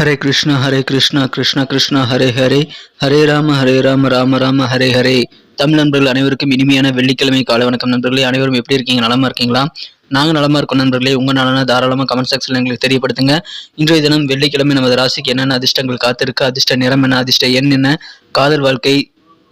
ஹரே கிருஷ்ணா கிருஷ்ண கிருஷ்ணா ஹரே ஹரே, ஹரே ராம ராம ராம ஹரே ஹரே. தமிழ் நண்பர்கள் அனைவருக்கும் இனிமையான வெள்ளிக்கிழமை காலை வணக்கம் நண்பர்களே. அனைவரும் எப்படி இருக்கீங்க? நலமா இருக்கீங்களா? நாங்கள் நலமா இருக்கோம் நண்பர்களே. உங்க நலனா தாராளமாக கமெண்ட் செக்ஷன்ல எங்களுக்கு தெரியப்படுத்துங்க. இன்றைய தினம் வெள்ளிக்கிழமை நமது ராசிக்கு என்னென்ன அதிர்ஷ்டங்கள் காத்திருக்கு, அதிர்ஷ்ட நிறம் என்ன, அதிர்ஷ்ட எண் என்ன, காதல் வாழ்க்கை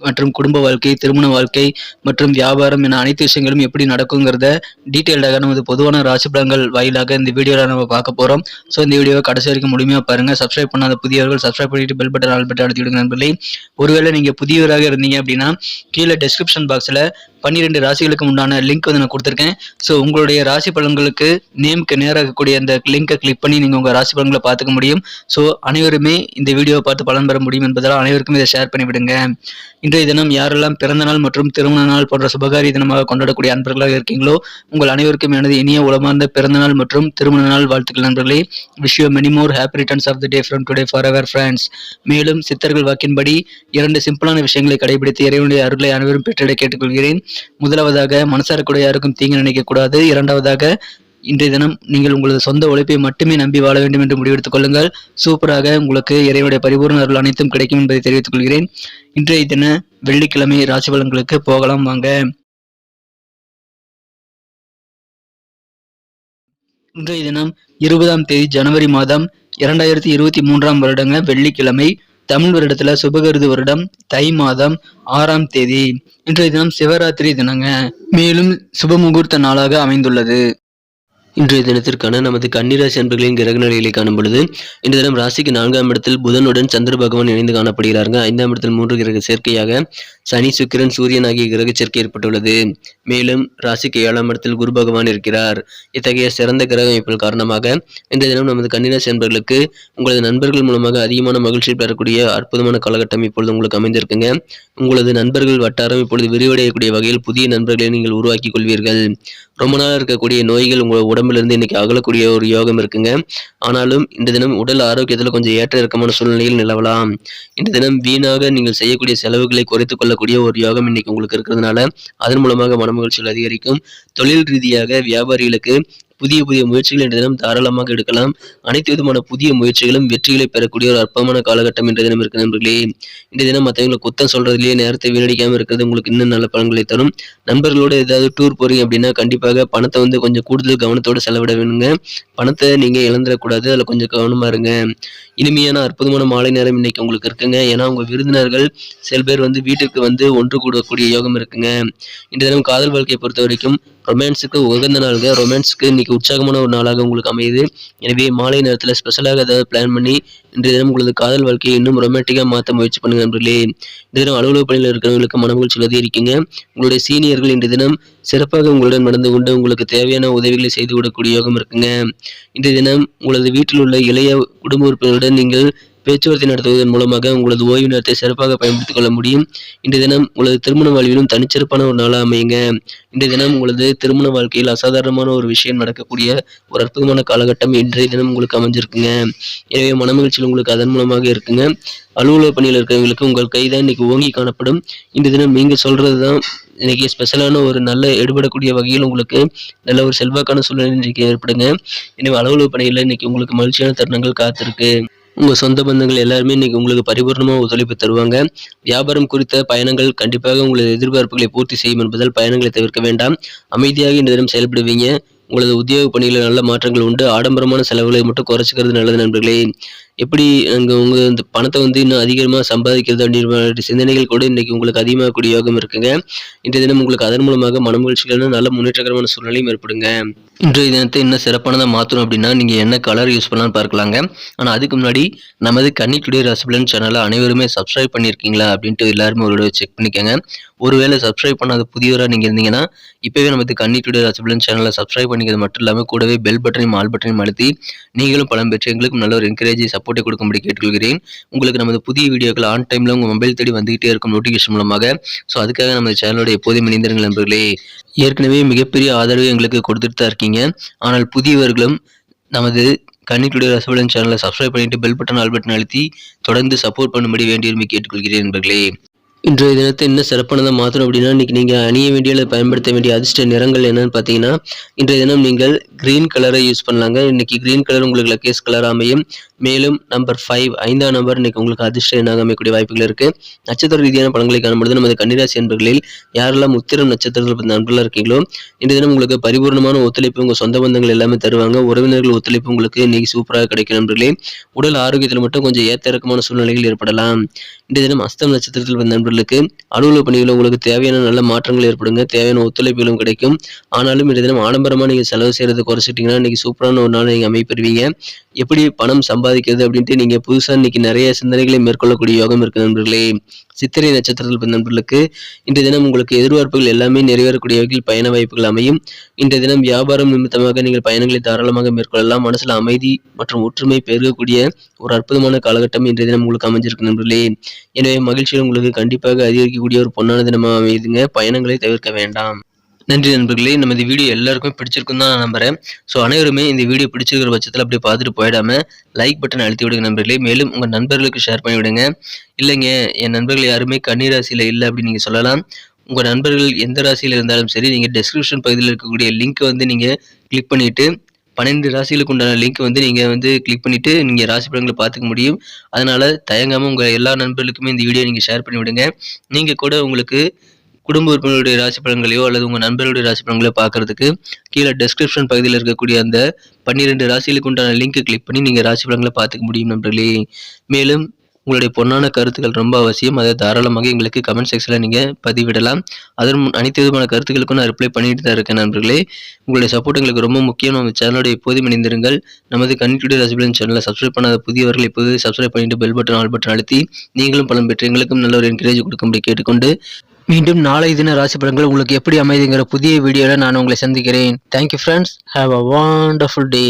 மற்றும் குடும்ப வாழ்க்கை, திருமண வாழ்க்கை மற்றும் வியாபாரம் என அனைத்து விஷயங்களும் எப்படி நடக்குங்கிறத டீட்டெயில்டாக நமது பொதுவான ராசி பலன்கள் வாயிலாக இந்த வீடியோவில் நம்ம பார்க்க போகிறோம். ஸோ இந்த வீடியோவை கடைசி வரைக்கும் முழுமையாக பாருங்கள். சப்ஸ்கிரைப் பண்ணாத புதியவர்கள் சப்ஸ்கிரைப் பண்ணிட்டு பெல் பட்டன் ஆல் பட்டன் அழுத்தி விடுங்க நண்பர்களே. ஒருவேளை நீங்கள் புதியவராக இருந்தீங்க அப்படின்னா கீழே டெஸ்கிரிப்ஷன் பாக்ஸில் 12 ராசிகளுக்கு உண்டான லிங்க் வந்து நான் கொடுத்துருக்கேன். ஸோ உங்களுடைய ராசி பலன்களுக்கு நேமுக்கு நேராக இருக்கக்கூடிய அந்த லிங்கை கிளிக் பண்ணி நீங்கள் உங்கள் ராசி பலன்களை பார்த்துக்க முடியும். ஸோ அனைவருமே இந்த வீடியோவை பார்த்து பலன் பெற முடியும் என்பதால் அனைவருக்கும் இதை ஷேர் பண்ணிவிடுங்க. இன்றைய தினம் யாரெல்லாம் பிறந்த நாள் மற்றும் திருமண நாள் போன்ற சுபகாரிய தினமாக கொண்டாடக்கூடிய அன்பர்களாக இருக்கீங்களோ உங்கள் அனைவருக்கும் எனது இனிய உளமார்ந்த பிறந்த நாள் மற்றும் திருமண நாள் வாழ்த்துக்கள் நண்பர்களே. Wish you many more happy returns of the day from today for ever friends. மேலும் சித்தர்கள் வாக்கின்படி 2 சிம்பிளான விஷயங்களை கடைபிடித்து இறைவனுடைய அருளை அனைவரும் பெற்றிட கேட்டுக்கொள்கிறேன். முதலாவதாக, மனசார கூட யாருக்கும் தீங்கு நினைக்க கூடாது. இரண்டாவதாக, இன்றைய தினம் நீங்கள் உங்களது சொந்த உழைப்பை மட்டுமே நம்பி வாழ வேண்டும் என்று முடிவெடுத்துக் கொள்ளுங்கள். சூப்பராக உங்களுக்கு இறைவனுடைய பரிபூர்ண அருள் அனைத்தும் கிடைக்கும் என்பதை தெரிவித்துக் கொள்கிறேன். இன்றைய தின வெள்ளிக்கிழமை ராசி பலன்களுக்கு போகலாம் வாங்க. இன்றைய தினம் 20ஆம் தேதி ஜனவரி மாதம் 2023ஆம் வருடங்க வெள்ளிக்கிழமை. தமிழ் வருடத்துல சுபகிருது வருடம் தை மாதம் 6ஆம் தேதி. இன்றைய தினம் சிவராத்திரி தினங்க. மேலும் சுப முகூர்த்த நாளாக அமைந்துள்ளது. இன்றைய தினத்திற்கான நமது கன்னிராசி அன்பர்களின் கிரக நிலைகளை காணும் பொழுது இந்த தினம் ராசிக்கு 4ஆம் இடத்தில் புதனுடன் சந்திர பகவான் இணைந்து காணப்படுகிறார்கள். 5ஆம் இடத்தில் 3 கிரக சேர்க்கையாக சனி, சுக்கிரன், சூரியன் ஆகிய கிரக சேர்க்கை ஏற்பட்டுள்ளது. மேலும் ராசிக்கு 7ஆம் இடத்தில் குரு பகவான் இருக்கிறார். இத்தகைய சிறந்த கிரக அமைப்புகள் காரணமாக இன்றைய தினம் நமது கன்னிராசி அன்பர்களுக்கு உங்களது நண்பர்கள் மூலமாக அதிகமான மகிழ்ச்சி பெறக்கூடிய அற்புதமான காலகட்டம் இப்பொழுது உங்களுக்கு அமைந்திருக்குங்க. உங்களது நண்பர்கள் வட்டாரம் இப்பொழுது விரிவடையக்கூடிய வகையில் புதிய நண்பர்களை நீங்கள் உருவாக்கி கொள்வீர்கள். ரொம்ப நாள் இருக்கக்கூடிய நோய்கள் உங்கள் உடம்பிலிருந்து இன்னைக்கு அகலக்கூடிய ஒரு யோகம் இருக்குங்க. ஆனாலும் இந்த தினம் உடல் ஆரோக்கியத்தில் கொஞ்சம் ஏற்ற இறக்கமான சூழ்நிலையில் நிலவலாம். இந்த தினம் வீணாக நீங்கள் செய்யக்கூடிய செலவுகளை குறைத்துக் கொள்ளக்கூடிய ஒரு யோகம் இன்னைக்கு உங்களுக்கு இருக்கிறதுனால அதன் மூலமாக மனமகிழ்ச்சிகள் அதிகரிக்கும். தொழில் ரீதியாக வியாபாரிகளுக்கு புதிய முயற்சிகள் இன்றைய தினம் தாராளமாக எடுக்கலாம். அனைத்து விதமான புதிய முயற்சிகளும் வெற்றிகளை பெறக்கூடிய ஒரு அற்பமான காலகட்டம் இன்றைய தினம் இருக்கு நண்பர்களே. இந்த தினம் மற்றவங்களை குத்தம் சொல்றதுலேயே நேரத்தை வீணடிக்காம இருக்கிறது உங்களுக்கு இன்னும் நல்ல பலன்களை தரும். நண்பர்களோட ஏதாவது டூர் போறீங்க அப்படின்னா கண்டிப்பாக பணத்தை வந்து கொஞ்சம் கூடுதல் கவனத்தோடு செலவிட வேணுங்க. பணத்தை நீங்க இழந்துடக்கூடாது, அதில் கொஞ்சம் கவனமா இருங்க. இனிமையான அற்புதமான மாலை நேரம் இன்னைக்கு உங்களுக்கு இருக்குங்க. ஏன்னா உங்க விருந்தினர்கள் சில பேர் வந்து வீட்டுக்கு வந்து ஒன்று கூடக்கூடிய யோகம் இருக்குங்க. இந்த தினம் காதல் வாழ்க்கையை பொறுத்த வரைக்கும் ரொமான்ஸுக்கு உகந்த நாளுங்க. ரொமான்ஸுக்கு இன்னைக்கு உற்சாகமான ஒரு நாளாக உங்களுக்கு அமையுது. எனவே மாலை நேரத்தில் ஸ்பெஷலாக ஏதாவது பிளான் பண்ணி இன்றைய தினம் உங்களது காதல் வாழ்க்கையை இன்னும் ரொமான்டிக்காக மாற்ற முயற்சி பண்ணுங்க நண்பர்களே. இந்த தினம் அலுவலக பணியில் இருக்கிறவங்களுக்கு மனமகிழ்ச்சி அதிகரிக்குங்க. உங்களுடைய சீனியர்கள் இன்றைய தினம் சிறப்பாக உங்களுடன் நடந்து கொண்டு உங்களுக்கு தேவையான உதவிகளை செய்து கொடுக்கக்கூடிய யோகம் இருக்குங்க. இன்றைய தினம் உங்களது வீட்டில் உள்ள இளைய குடும்ப உறுப்பினருடன் நீங்கள் பேச்சுவார்த்தை நடத்துவதன் மூலமாக உங்களது ஓய்வு நேரத்தை சிறப்பாக பயன்படுத்திக் கொள்ள முடியும். இன்றைய தினம் உங்களது திருமண வாழ்விலும் தனிச்சிறப்பான ஒரு நாளாக அமையுங்க. இன்றைய தினம் உங்களது திருமண வாழ்க்கையில் அசாதாரணமான ஒரு விஷயம் நடக்கக்கூடிய ஒரு அற்புதமான காலகட்டம் இன்றைய தினம் உங்களுக்கு அமைஞ்சிருக்குங்க. எனவே மனமகிழ்ச்சியில் உங்களுக்கு அதன் மூலமாக இருக்குங்க. அலுவலக பணியில் இருக்கிறவங்களுக்கு உங்கள் கைதான் இன்னைக்கு ஓங்கி காணப்படும். இந்த தினம் நீங்க சொல்றதுதான் இன்னைக்கு ஸ்பெஷலான ஒரு நல்ல எடுபடக்கூடிய வகையில் உங்களுக்கு நல்ல ஒரு செல்வாக்கான சூழ்நிலை இன்றைக்கு ஏற்படுங்க. எனவே அலுவலக பணியில் இன்னைக்கு உங்களுக்கு மகிழ்ச்சியான தருணங்கள் காத்திருக்கு. உங்க சொந்த பந்தங்கள் எல்லாருமே இன்னைக்கு உங்களுக்கு பரிபூர்ணமாக ஒத்துழைப்பு தருவாங்க. வியாபாரம் குறித்த பயணங்கள் கண்டிப்பாக உங்களது எதிர்பார்ப்புகளை பூர்த்தி செய்யும் என்பதால் பயணங்களை தவிர்க்க வேண்டாம். அமைதியாக இந்த தினம் செயல்படுவீங்க. உங்களது உத்தியோக பணியில் நல்ல மாற்றங்கள் உண்டு. ஆடம்பரமான செலவுகளை மட்டும் குறைச்சிக்கிறது நல்லது நண்பர்களே. எப்படி உங்க இந்த பணத்தை வந்து இன்னும் அதிகமாக சம்பாதிக்கிறது அப்படின்ற சிந்தனைகள் கூட இன்னைக்கு உங்களுக்கு அதிகமாகக்கூடிய யோகம் இருக்குங்க. இன்றைய தினம் உங்களுக்கு அதன் மூலமாக மனமகிழ்ச்சிகளான நல்ல முன்னேற்றகரமான சூழ்நிலையும் ஏற்படுங்க. இன்றைய தினத்தை இன்னும் சிறப்பானதாக மாற்றணும் அப்படின்னா நீங்கள் என்ன கலர் யூஸ் பண்ணலாம்னு பார்க்கலாங்க. ஆனால் அதுக்கு முன்னாடி நமது கன்னி டுடே ராசி பலன் சேனலை அனைவருமே சப்ஸ்கிரைப் பண்ணியிருக்கீங்களா அப்படின்ட்டு எல்லாருமே ஒரு செக் பண்ணிக்கோங்க. ஒருவேளை சப்ஸ்கிரைப் பண்ணாத புதியவராக நீங்கள் இருந்தீங்கன்னா இப்போவே நமது கன்னி டுடே ராசி பலன் சேனலை சப்ஸ்கிரைப் பண்ணிக்கிறது மட்டும் இல்லாமல் கூடவே பெல் பட்டனையும் ஆல் பட்டனையும் அழுத்தி நீங்களும் பலம் பெற்று எங்களுக்கும் நல்ல ஒரு என்கரேஜ் சப்போர்ட்டை கொடுக்கும்படி கேட்டுக்கொள்கிறேன். உங்களுக்கு நமது புதிய வீடியோக்கள் ஆன் டைமில் உங்கள் மொபைல் தேடி வந்துகிட்டே இருக்கும் நோட்டிஃபிகேஷன் மூலமாக. ஸோ அதுக்காக நம்ம சேனலோட எப்போதும் இணைந்திருங்கள் நண்பர்களே. ஏற்கனவே மிகப்பெரிய ஆதரவு எங்களுக்கு கொடுத்துட்டு தான் இருக்கீங்க. ஆனால் புதியவர்களும் நமது கன்னி டுடே ராசி பலன் சேனலை சப்ஸ்கிரைப் பண்ணிட்டு பெல் பட்டன் ஆல் பட்டன் அழுத்தி தொடர்ந்து சப்போர்ட் பண்ணும்படி வேண்டி விரும்பி கேட்டுக்கொள்கிறேன் நண்பர்களே. இன்றைய தினத்தை இன்னும் சிறப்பானதா மாத்தணும் அப்படின்னா, இன்னைக்கு நீங்க அணிய வேண்டிய அல்லது பயன்படுத்த வேண்டிய அதிர்ஷ்ட நிறங்கள் என்னன்னு பார்த்தீங்கன்னா, இன்றைய தினம் நீங்கள் கிரீன் கலரை யூஸ் பண்ணலாங்க. இன்னைக்கு கிரீன் கலர் உங்களுக்கு லக்கியஸ்ட் கலரா அமையும். மேலும் நம்பர் 5 5ஆம் நம்பர் இன்னைக்கு உங்களுக்கு அதிர்ஷ்ட எண்ணாக அமையக்கூடிய வாய்ப்புகள் இருக்கு. நட்சத்திர ரீதியான பலன்களை காணும்பொழுது நமது கன்னிராசி அன்பர்களில் யாரெல்லாம் உத்திரம் நட்சத்திரத்தில் பிறந்த நண்பர்களா இருக்கீங்களோ, இன்றைய தினம் உங்களுக்கு பரிபூர்ணமான ஒத்துழைப்பு உங்க சொந்த பந்தங்கள் எல்லாமே தருவாங்க. உறவினர்கள் ஒத்துழைப்பு உங்களுக்கு இன்னைக்கு சூப்பராக கிடைக்கும் நண்பர்களே. உடல் ஆரோக்கியத்தில் மட்டும் கொஞ்சம் ஏத்த இறக்கமான சூழ்நிலைகள் ஏற்படலாம். இன்றைய தினம் அஸ்தம் நட்சத்திரத்தில் பிறந்த நண்பர்களுக்கு அலுவலக பணிகளில் உங்களுக்கு தேவையான நல்ல மாற்றங்கள் ஏற்படுங்க. தேவையான ஒத்துழைப்புகளும் கிடைக்கும். ஆனாலும் இன்றைய தினம் ஆடம்பரமா நீங்க செலவு செய்யறதை குறைச்சிட்டீங்கன்னா இன்னைக்கு சூப்பரான ஒரு நாள் நீங்க அமைப்பெறுவீங்க. எப்படி பணம் சம்பாதிக்கிறது அப்படின்ட்டு நீங்க புதுசா இன்னைக்கு நிறைய சிந்தனைகளை மேற்கொள்ளக்கூடிய யோகம் இருக்கு நண்பர்களே. சித்திரை நட்சத்திரத்தில் பிறந்த நண்பர்களுக்கு இன்றைய தினம் உங்களுக்கு எதிர்பார்ப்புகள் எல்லாமே நிறைவேறக்கூடிய வகையில் பயண வாய்ப்புகள் அமையும். இன்றைய தினம் வியாபாரம் நிமித்தமாக நீங்கள் பயணங்களை தாராளமாக மேற்கொள்ளலாம். மனசுல அமைதி மற்றும் ஒற்றுமை பெருகக்கூடிய ஒரு அற்புதமான காலகட்டம் இன்றைய தினம் உங்களுக்கு அமைஞ்சிருக்கு நண்பர்களே. எனவே மகிழ்ச்சியில் உங்களுக்கு கண்டிப்பாக அதிகரிக்கக்கூடிய ஒரு பொன்னான தினமா அமையுதுங்க. பயணங்களை தவிர்க்க வேண்டாம். நன்றி நண்பர்களே. நம்ம இந்த வீடியோ எல்லாருக்குமே பிடிச்சிருக்குன்னு தான் நான் நம்புறேன். ஸோ அனைவருமே இந்த வீடியோ பிடிச்சிருக்கிற பட்சத்தில் அப்படியே பார்த்துட்டு போயிடாம லைக் பட்டன் அழுத்தி விடுங்க நண்பர்களே. மேலும் உங்கள் நண்பர்களுக்கு ஷேர் பண்ணி விடுங்க. இல்லைங்க என் நண்பர்கள் யாருமே கன்னி ராசியில் இல்லை அப்படின்னு நீங்கள் சொல்லலாம். உங்கள் நண்பர்கள் எந்த ராசியில் இருந்தாலும் சரி, நீங்கள் டெஸ்கிரிப்ஷன் பகுதியில் இருக்கக்கூடிய லிங்க் வந்து நீங்கள் கிளிக் பண்ணிவிட்டு 12 ராசிகளுக்கு உண்டான லிங்க் வந்து நீங்கள் வந்து கிளிக் பண்ணிவிட்டு நீங்கள் ராசி பலன்களை பார்த்துக்க முடியும். அதனால் தயங்காமல் உங்கள் எல்லா நண்பர்களுக்குமே இந்த வீடியோ நீங்கள் ஷேர் பண்ணி விடுங்க. நீங்கள் கூட உங்களுக்கு குடும்ப உறுப்பினருடைய ராசி பலன்களையோ அல்லது உங்கள் நண்பர்களுடைய ராசி பலன்களையோ பார்க்கறதுக்கு கீழே டெஸ்கிரிப்ஷன் பகுதியில் இருக்கக்கூடிய அந்த 12 ராசிகளுக்கு உண்டான லிங்க்கை கிளிக் பண்ணி நீங்கள் ராசி பலன்களை பார்த்துக்க முடியும் நண்பர்களே. மேலும் உங்களுடைய பொன்னான கருத்துக்கள் ரொம்ப அவசியம். அதை தாராளமாக எங்களுக்கு கமெண்ட் செக்ஷனில் நீங்கள் பதிவிடலாம். அதன் அனைத்து விதமான கருத்துக்களுக்கும் நான் ரிப்ளை பண்ணிட்டு தான் இருக்கேன் நண்பர்களே. உங்களுடைய சப்போர்ட் எங்களுக்கு ரொம்ப முக்கியம். நம்ம சேனலோட எப்போதும் இணைந்திருங்கள். நமது கன்னிடுடே ராசி பலன் சேனலை சப்ஸ்கிரைப் பண்ணாத புதியவர்கள் இப்போது சப்ஸ்கிரைப் பண்ணிட்டு பெல் பட்டன் ஆல் பட்டன் அழுத்தி நீங்களும் பலன் பெற்று எங்களுக்கும் நல்ல ஒரு என்கரேஜ் கொடுக்கும்படி கேட்டுக்கொண்டு மீண்டும் நாளை தின ராசி பலன்கள் உங்களுக்கு எப்படி அமைதுங்கிற புதிய வீடியோவில் நான் உங்களை சந்திக்கிறேன். Thank you friends. Have a wonderful day.